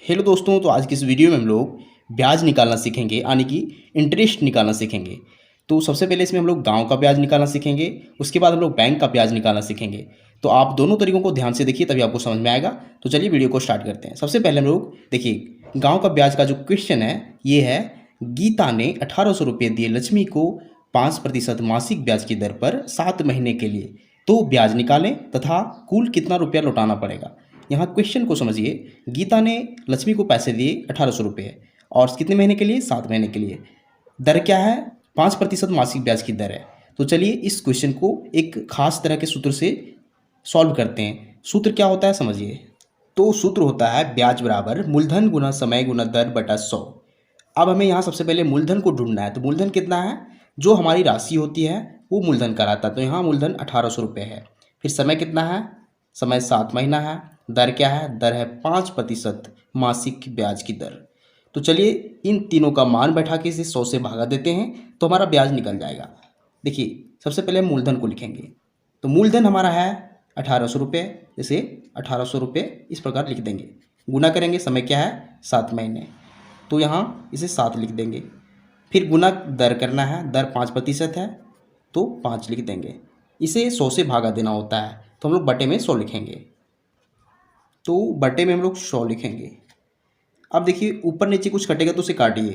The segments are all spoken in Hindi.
हेलो दोस्तों, तो आज की इस वीडियो में हम लोग ब्याज निकालना सीखेंगे, यानी कि इंटरेस्ट निकालना सीखेंगे। तो सबसे पहले इसमें हम लोग गांव का ब्याज निकालना सीखेंगे, उसके बाद हम लोग बैंक का ब्याज निकालना सीखेंगे। तो आप दोनों तरीकों को ध्यान से देखिए, तभी आपको समझ में आएगा। तो चलिए वीडियो को स्टार्ट करते हैं। सबसे पहले हम लोग देखिए, गाँव का ब्याज का जो क्वेश्चन है ये है, गीता ने 1800 रुपये दिए लक्ष्मी को 5% मासिक ब्याज की दर पर 7 महीने के लिए, तो ब्याज निकालें तथा कुल कितना रुपया लौटाना पड़ेगा। यहाँ क्वेश्चन को समझिए। गीता ने लक्ष्मी को पैसे दिए 1800 रुपये, और कितने महीने के लिए? 7 महीने के लिए। दर क्या है? 5% मासिक ब्याज की दर है। तो चलिए इस क्वेश्चन को एक खास तरह के सूत्र से सॉल्व करते हैं। सूत्र क्या होता है समझिए। तो सूत्र होता है ब्याज बराबर मूलधन गुना समय गुना दर बटा 100। अब हमें यहाँ सबसे पहले मूलधन को ढूंढना है। तो मूलधन कितना है? जो हमारी राशि होती है वो मूलधन कहलाता है। तो यहाँ मूलधन 1800 रुपये है। फिर समय कितना है? समय 7 महीना है। दर क्या है? दर है 5% मासिक ब्याज की दर। तो चलिए इन तीनों का मान बैठा के इसे 100 से भागा देते हैं तो हमारा ब्याज निकल जाएगा। देखिए सबसे पहले हम मूलधन को लिखेंगे। तो मूलधन हमारा है 1800 रुपये। जैसे 1800 रुपये इस प्रकार लिख देंगे। गुना करेंगे, समय क्या है? 7 महीने। तो यहाँ इसे 7 लिख देंगे। फिर गुना दर करना है, दर 5% है तो 5 लिख देंगे। इसे 100 से भागा देना होता है तो हम लोग बटे में 100 लिखेंगे। तो बटे में हम लोग 100 लिखेंगे। अब देखिए ऊपर नीचे कुछ कटेगा तो उसे काटिए।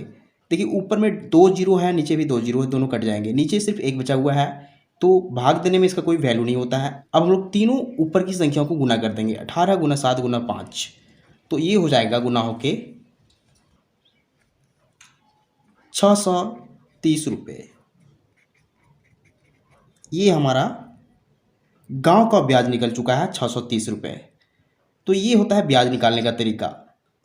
देखिए ऊपर में 2 जीरो है, नीचे भी 2 जीरो है, दोनों कट जाएंगे। नीचे सिर्फ एक बचा हुआ है तो भाग देने में इसका कोई वैल्यू नहीं होता है। अब हम लोग तीनों ऊपर की संख्याओं को गुना कर देंगे। 18 गुना 7 गुना 5, तो ये हो जाएगा गुना होके 630 रुपये। ये हमारा गांव का ब्याज निकल चुका है 630 रुपये। तो ये होता है ब्याज निकालने का तरीका।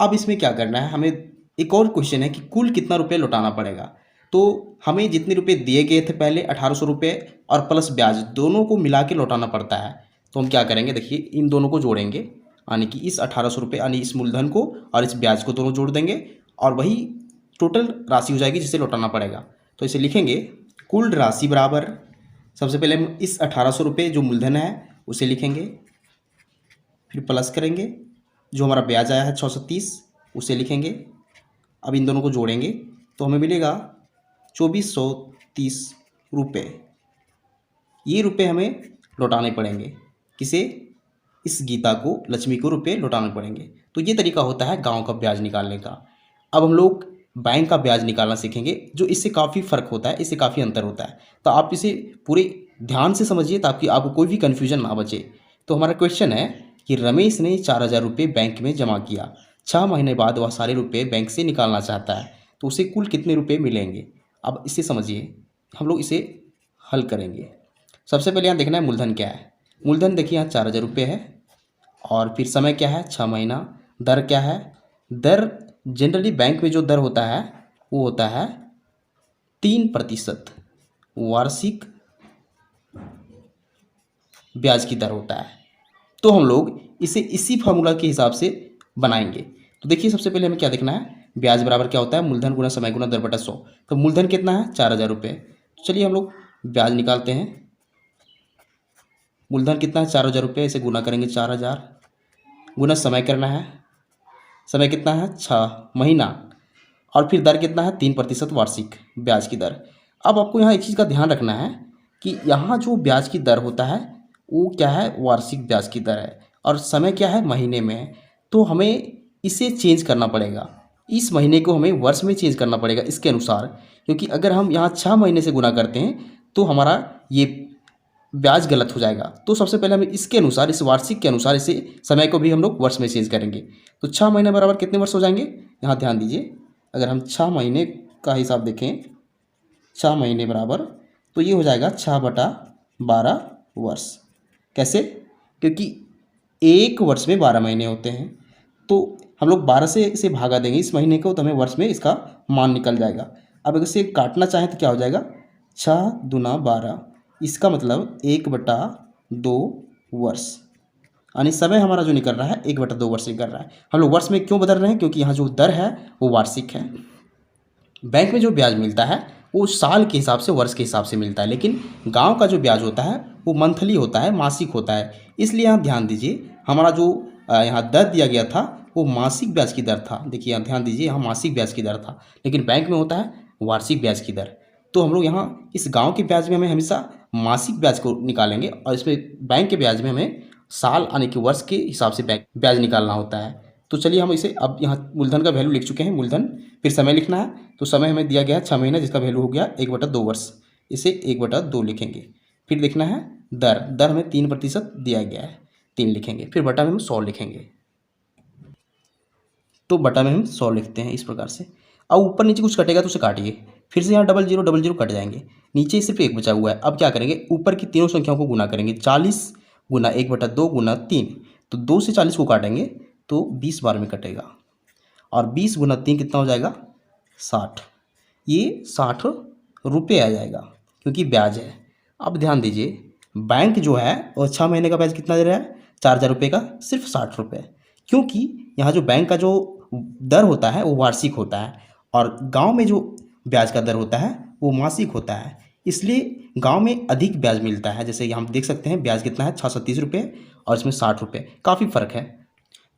अब इसमें क्या करना है, हमें एक और क्वेश्चन है कि कुल कितना रुपये लौटाना पड़ेगा। तो हमें जितने रुपए दिए गए थे पहले 1800 रुपये और प्लस ब्याज, दोनों को मिला के लौटाना पड़ता है। तो हम क्या करेंगे, देखिए इन दोनों को जोड़ेंगे, यानी कि इस 1800 रुपये यानी इस मूलधन को और इस ब्याज को दोनों जोड़ देंगे और वही टोटल राशि हो जाएगी जिसे लौटाना पड़ेगा। तो इसे लिखेंगे कुल राशि बराबर, सबसे पहले हम इस 1800 रुपये जो मूलधन है उसे लिखेंगे, फिर प्लस करेंगे जो हमारा ब्याज आया है 630 उसे लिखेंगे। अब इन दोनों को जोड़ेंगे तो हमें मिलेगा 2430 रुपये। ये रुपये हमें लौटाने पड़ेंगे। किसे? इस गीता को, लक्ष्मी को रुपये लौटाने पड़ेंगे। तो ये तरीका होता है गांव का ब्याज निकालने का। अब हम लोग बैंक का ब्याज निकालना सीखेंगे, जो इससे काफ़ी फ़र्क होता है, इससे काफ़ी अंतर होता है। तो आप इसे पूरे ध्यान से समझिए ताकि आपको कोई भी कन्फ्यूजन ना बचे। तो हमारा क्वेश्चन है कि रमेश ने 4000 रुपये बैंक में जमा किया। 6 महीने बाद वह सारे रुपये बैंक से निकालना चाहता है, तो उसे कुल कितने रुपये मिलेंगे। अब इसे समझिए, हम लोग इसे हल करेंगे। सबसे पहले यहाँ देखना है मूलधन क्या है। मूलधन देखिए यहाँ 4000 रुपये है, और फिर समय क्या है? 6 महीना। दर क्या है? दर जनरली बैंक में जो दर होता है वो होता है 3% वार्षिक ब्याज की दर होता है। तो हम लोग इसे इसी फार्मूला के हिसाब से बनाएंगे। तो देखिए सबसे पहले हमें क्या देखना है, ब्याज बराबर क्या होता है? मूलधन गुना समय गुना दर बटा 100। तो मूलधन कितना है? 4000 रुपये। तो चलिए हम लोग ब्याज निकालते हैं। मूलधन कितना है? 4000 रुपये। इसे गुना करेंगे 4000, गुना समय करना है। समय कितना है? 6 महीना। और फिर दर कितना है? 3% वार्षिक ब्याज की दर। अब आपको यहाँ एक चीज़ का ध्यान रखना है कि यहाँ जो ब्याज की दर होता है वो क्या है? वार्षिक ब्याज की दर है, और समय क्या है? महीने में है। तो हमें इसे चेंज करना पड़ेगा, इस महीने को हमें वर्ष में चेंज करना पड़ेगा इसके अनुसार। क्योंकि अगर हम यहाँ 6 महीने से गुना करते हैं तो हमारा ये ब्याज गलत हो जाएगा। तो सबसे पहले हमें इसके अनुसार, इस वार्षिक के अनुसार, इसे समय को भी हम लोग वर्ष में चेंज करेंगे। तो 6 महीने बराबर कितने वर्ष हो जाएंगे? यहाँ ध्यान दीजिए, अगर हम 6 महीने का हिसाब देखें, 6 महीने बराबर, तो ये हो जाएगा 6/12 वर्ष। कैसे? क्योंकि एक वर्ष में 12 महीने होते हैं, तो हम लोग 12 से इसे भागा देंगे इस महीने को, तो हमें वर्ष में इसका मान निकल जाएगा। अब अगर इसे काटना चाहें तो क्या हो जाएगा? 6 दूना 12, इसका मतलब 1/2 वर्ष, यानी समय हमारा जो निकल रहा है 1/2 वर्ष निकल रहा है। हम लोग वर्ष में क्यों बदल रहे हैं? क्योंकि यहाँ जो दर है वो वार्षिक है। बैंक में जो ब्याज मिलता है वो साल के हिसाब से, वर्ष के हिसाब से मिलता है, लेकिन गांव का जो ब्याज होता है वो मंथली होता है, मासिक होता है। इसलिए यहाँ ध्यान दीजिए, हमारा जो यहाँ दर दिया गया था वो मासिक ब्याज की दर था। देखिए यहाँ ध्यान दीजिए, यहाँ मासिक ब्याज की दर था, लेकिन बैंक में होता है वार्षिक ब्याज की दर। तो हम लोग यहाँ इस गांव के ब्याज में हमें हमेशा मासिक ब्याज को निकालेंगे, और इसमें बैंक के ब्याज में हमें साल यानी कि वर्ष के हिसाब से ब्याज निकालना होता है। तो चलिए हम इसे अब यहाँ मूलधन का वैल्यू लिख चुके हैं, मूलधन। फिर समय लिखना है, तो समय हमें दिया गया है 6 महीने, जिसका वैल्यू हो गया 1/2 वर्ष। इसे 1/2 लिखेंगे। फिर लिखना है दर, दर हमें 3% दिया गया है, 3 लिखेंगे। फिर बटा में हम 100 लिखेंगे, तो बटा में हम 100 लिखते हैं इस प्रकार से। अब ऊपर नीचे कुछ कटेगा तो उसे काटिए। फिर से यहाँ 0000 कट जाएंगे, नीचे सिर्फ 1 बचा हुआ है। अब क्या करेंगे, ऊपर की तीनों संख्याओं को गुना करेंगे, 40 गुना 1/2 गुना 3। तो 2 से 40 को काटेंगे तो 20 बार में कटेगा, और 20 गुना 3 कितना हो जाएगा, 60। ये 60 रुपये आ जाएगा, क्योंकि ब्याज है। अब ध्यान दीजिए, बैंक जो है वो 6 महीने का ब्याज कितना दे रहा है, 4000 रुपये का, सिर्फ 60 रुपये। क्योंकि यहाँ जो बैंक का जो दर होता है वो वार्षिक होता है, और गांव में जो ब्याज का दर होता है वो मासिक होता है, इसलिए गांव में अधिक ब्याज मिलता है। जैसे हम देख सकते हैं ब्याज कितना है, 630 रुपये, और इसमें 60 रुपये, काफ़ी फ़र्क है।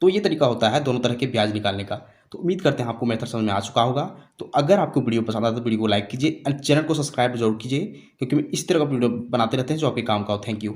तो ये तरीका होता है दोनों तरह के ब्याज निकालने का। तो उम्मीद करते हैं आपको मेथड समझ में आ चुका होगा। तो अगर आपको वीडियो पसंद आता है तो वीडियो को लाइक कीजिए, चैनल को सब्सक्राइब जरूर कीजिए, क्योंकि मैं इस तरह का वीडियो बनाते रहते हैं जो आपके काम का हो। Thank you.